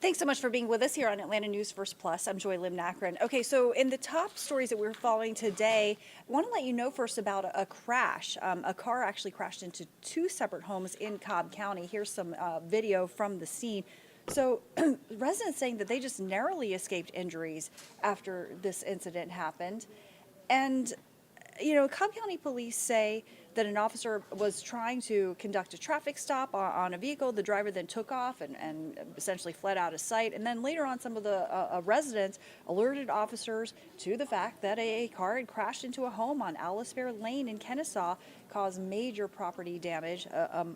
Thanks so much for being with us here on Atlanta News First Plus. I'm Joy Lim Nakron. Okay, so in the top stories that we're following today, I want to let you know first about a crash. A car actually crashed into two separate homes in Cobb County. Here's some video from the scene. So residents saying that they just narrowly escaped injuries after this incident happened. And Cobb County police say that an officer was trying to conduct a traffic stop on a vehicle. The driver then took off and essentially fled out of sight. And then later on, some of the residents alerted officers to the fact that a car had crashed into a home on Alice Fair Lane in Kennesaw, caused major property damage,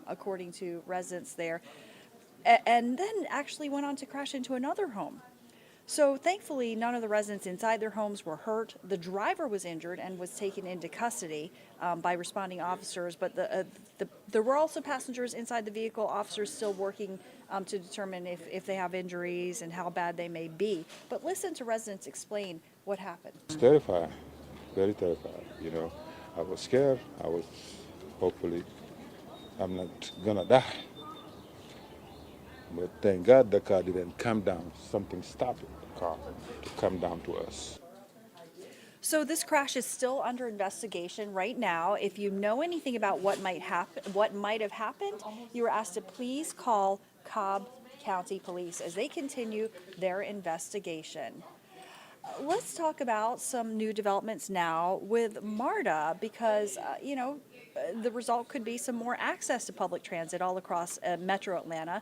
according to residents there, and then actually went on to crash into another home. So thankfully, none of the residents inside their homes were hurt. The driver was injured and was taken into custody by responding officers. But there were also passengers inside the vehicle. Officers still working to determine if they have injuries and how bad they may be. But listen to residents explain what happened. It's terrifying, very terrifying. I was scared. Hopefully, I'm not gonna die. But thank God the car didn't come down. Something stopped the car to come down to us. So this crash is still under investigation right now. If you know anything about what might have happened, you are asked to please call Cobb County Police as they continue their investigation. Let's talk about some new developments now with MARTA because, the result could be some more access to public transit all across Metro Atlanta.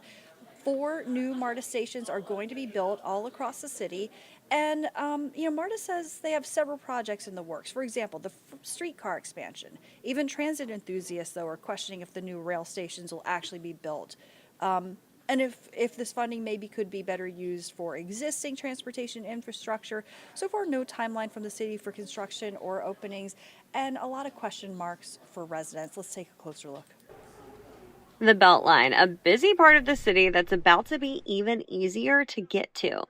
4 new MARTA stations are going to be built all across the city. And, MARTA says they have several projects in the works. For example, the streetcar expansion. Even transit enthusiasts, though, are questioning if the new rail stations will actually be built. And if this funding maybe could be better used for existing transportation infrastructure. So far, no timeline from the city for construction or openings, and a lot of question marks for residents. Let's take a closer look. The Beltline, a busy part of the city that's about to be even easier to get to.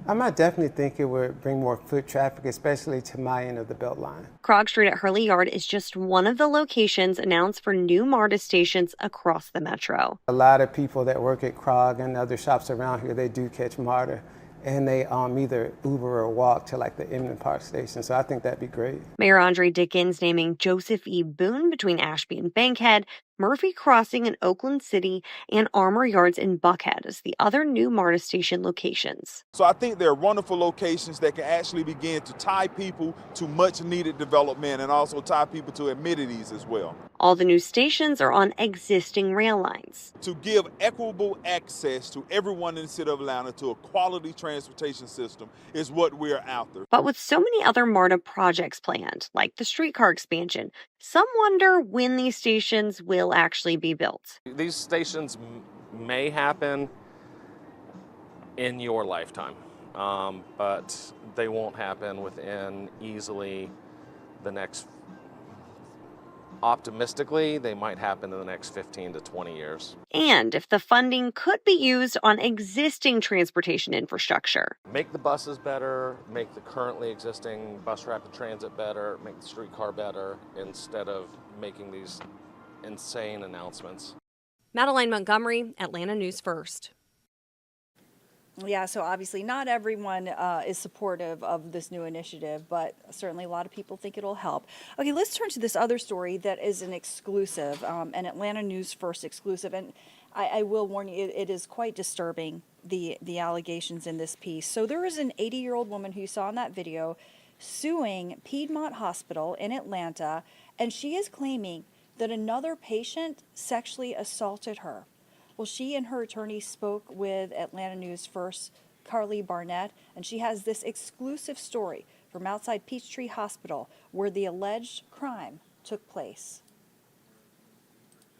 I definitely think it would bring more foot traffic, especially to my end of the Beltline. Krog Street at Hurley Yard is just one of the locations announced for new MARTA stations across the metro. A lot of people that work at Krog and other shops around here, they do catch MARTA, and they either Uber or walk to the Emden Park station. So I think that'd be great. Mayor Andre Dickens naming Joseph E. Boone between Ashby and Bankhead, Murphy Crossing in Oakland City, and Armour Yards in Buckhead as the other new MARTA station locations. So I think they're wonderful locations that can actually begin to tie people to much needed development and also tie people to amenities as well. All the new stations are on existing rail lines. To give equitable access to everyone in the city of Atlanta to a quality transportation system is what we're after. But with so many other MARTA projects planned, like the streetcar expansion, some wonder when these stations will actually be built. These stations may happen in your lifetime, but they won't happen within easily the next, optimistically, they might happen in the next 15 to 20 years. And if the funding could be used on existing transportation infrastructure. Make the buses better, make the currently existing bus rapid transit better, make the streetcar better, instead of making these insane announcements. Madeline Montgomery, Atlanta News First. Yeah, so obviously not everyone is supportive of this new initiative, but certainly a lot of people think it'll help. Okay, let's turn to this other story that is an exclusive, an Atlanta News First exclusive. And I will warn you, it is quite disturbing, the allegations in this piece. So there is an 80-year-old woman who you saw in that video suing Piedmont Hospital in Atlanta, and she is claiming that another patient sexually assaulted her. Well, she and her attorney spoke with Atlanta News First, Carly Barnett, and she has this exclusive story from outside Peachtree Hospital where the alleged crime took place.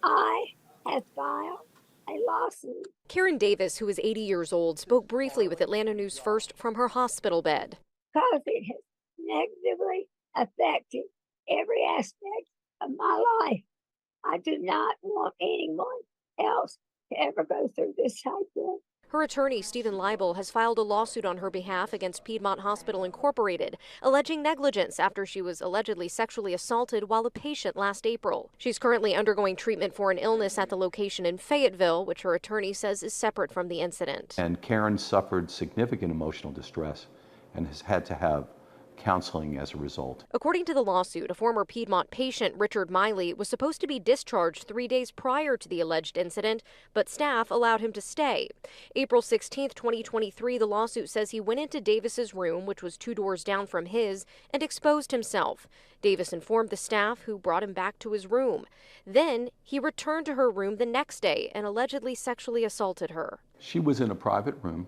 I have filed a lawsuit. Karen Davis, who is 80 years old, spoke briefly with Atlanta News First from her hospital bed. Because it has negatively affected every aspect of my life. I do not want anyone else to ever go through this cycle. Her attorney, Stephen Leibel, has filed a lawsuit on her behalf against Piedmont Hospital Incorporated, alleging negligence after she was allegedly sexually assaulted while a patient last April. She's currently undergoing treatment for an illness at the location in Fayetteville, which her attorney says is separate from the incident. And Karen suffered significant emotional distress and has had to have counseling as a result. According to the lawsuit, a former Piedmont patient, Richard Miley, was supposed to be discharged 3 days prior to the alleged incident, but staff allowed him to stay. April 16, 2023, the lawsuit says he went into Davis's room, which was 2 doors down from his, and exposed himself. Davis informed the staff, who brought him back to his room. Then he returned to her room the next day and allegedly sexually assaulted her. She was in a private room,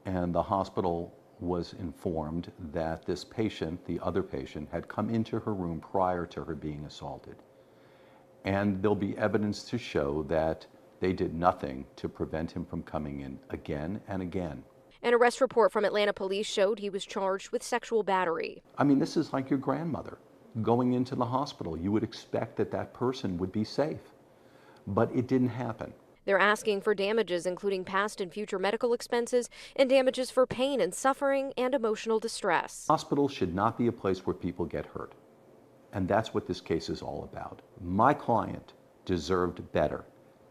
and the hospital was informed that this patient, the other patient, had come into her room prior to her being assaulted. And there'll be evidence to show that they did nothing to prevent him from coming in again and again. An arrest report from Atlanta police showed he was charged with sexual battery. I mean, this is like your grandmother going into the hospital. You would expect that that person would be safe, but it didn't happen. They're asking for damages, including past and future medical expenses and damages for pain and suffering and emotional distress. Hospitals should not be a place where people get hurt. And that's what this case is all about. My client deserved better.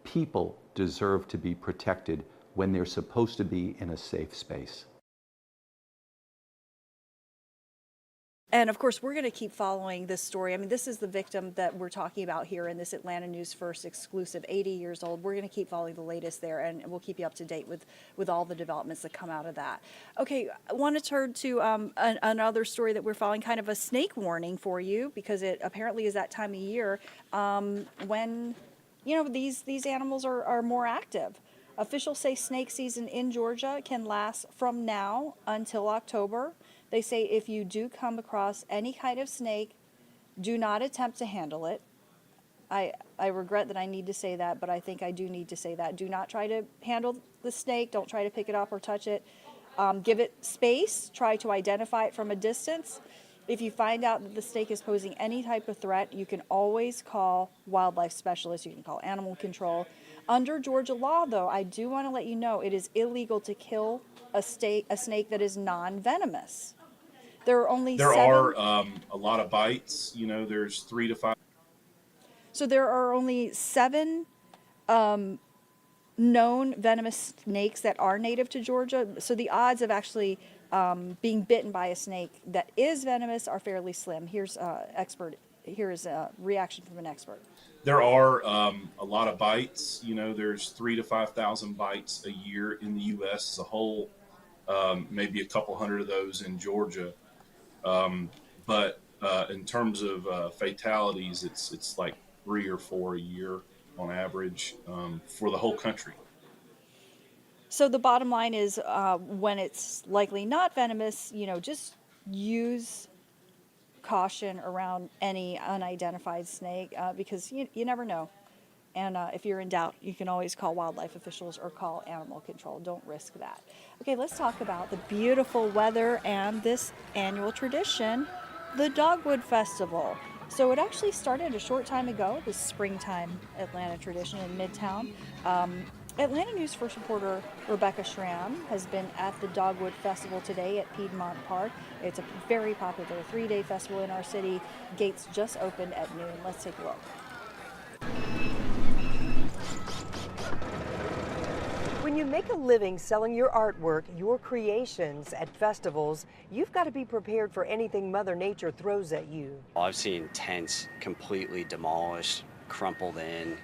People deserve to be protected when they're supposed to be in a safe space. And of course, we're going to keep following this story. I mean, this is the victim that we're talking about here in this Atlanta News First exclusive, 80 years old. We're going to keep following the latest there, and we'll keep you up to date with all the developments that come out of that. Okay, I want to turn to another story that we're following, kind of a snake warning for you, because it apparently is that time of year when, you know, these animals are more active. Officials say snake season in Georgia can last from now until October. They say if you do come across any kind of snake, do not attempt to handle it. I regret that I need to say that, but I think I do need to say that. Do not try to handle the snake. Don't try to pick it up or touch it. Give it space. Try to identify it from a distance. If you find out that the snake is posing any type of threat, you can always call wildlife specialists. You can call animal control. Under Georgia law, though, I do want to let you know it is illegal to kill a snake that is non-venomous. There are only There seven. are a lot of bites. You know, there's 3 to 5. So there are only 7 known venomous snakes that are native to Georgia. So the odds of actually being bitten by a snake that is venomous are fairly slim. Here's a reaction from an expert. There are a lot of bites. You know, there's 3,000 to 5,000 bites a year in the U.S. as a whole. Maybe a couple hundred of those in Georgia. But in terms of fatalities, it's like 3 or 4 a year on average for the whole country. So the bottom line is when it's likely not venomous, you know, just use caution around any unidentified snake because you never know. And if you're in doubt, you can always call wildlife officials or call animal control. Don't risk that. Okay, let's talk about the beautiful weather and this annual tradition, the Dogwood Festival. So it actually started a short time ago, this springtime Atlanta tradition in Midtown. Atlanta News First reporter Rebecca Schramm has been at the Dogwood Festival today at Piedmont Park. It's a very popular 3-day festival in our city. Gates just opened at noon. Let's take a look. When you make a living selling your artwork, your creations at festivals, you've got to be prepared for anything Mother Nature throws at you. I've seen tents completely demolished, crumpled in,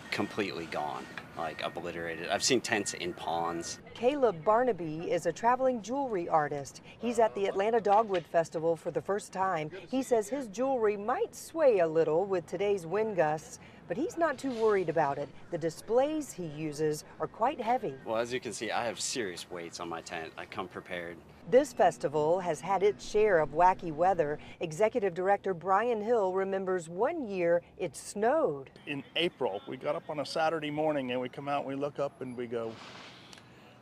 completely gone, like obliterated. I've seen tents in ponds. Caleb Barnaby is a traveling jewelry artist. He's at the Atlanta Dogwood Festival for the first time. He says his jewelry might sway a little with today's wind gusts, but he's not too worried about it. The displays he uses are quite heavy. Well, as you can see, I have serious weights on my tent. I come prepared. This festival has had its share of wacky weather. Executive Director Brian Hill remembers one year it snowed. In April, we got up on a Saturday morning and we come out and we look up and we go,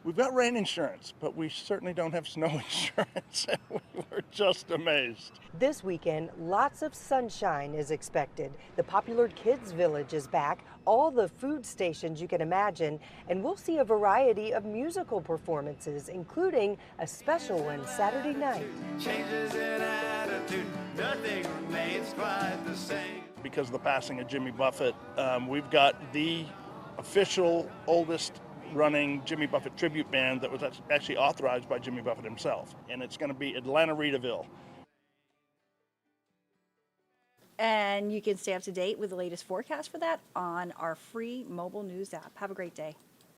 We've got rain insurance, but we certainly don't have snow insurance. We're just amazed. This weekend, lots of sunshine is expected. The popular Kids Village is back, all the food stations you can imagine, and we'll see a variety of musical performances, including a special one Saturday night. Changes in attitude, nothing remains quite the same. Because of the passing of Jimmy Buffett, we've got the official oldest running Jimmy Buffett tribute band that was actually authorized by Jimmy Buffett himself. And it's going to be Atlanta Readaville. And you can stay up to date with the latest forecast for that on our free mobile news app. Have a great day.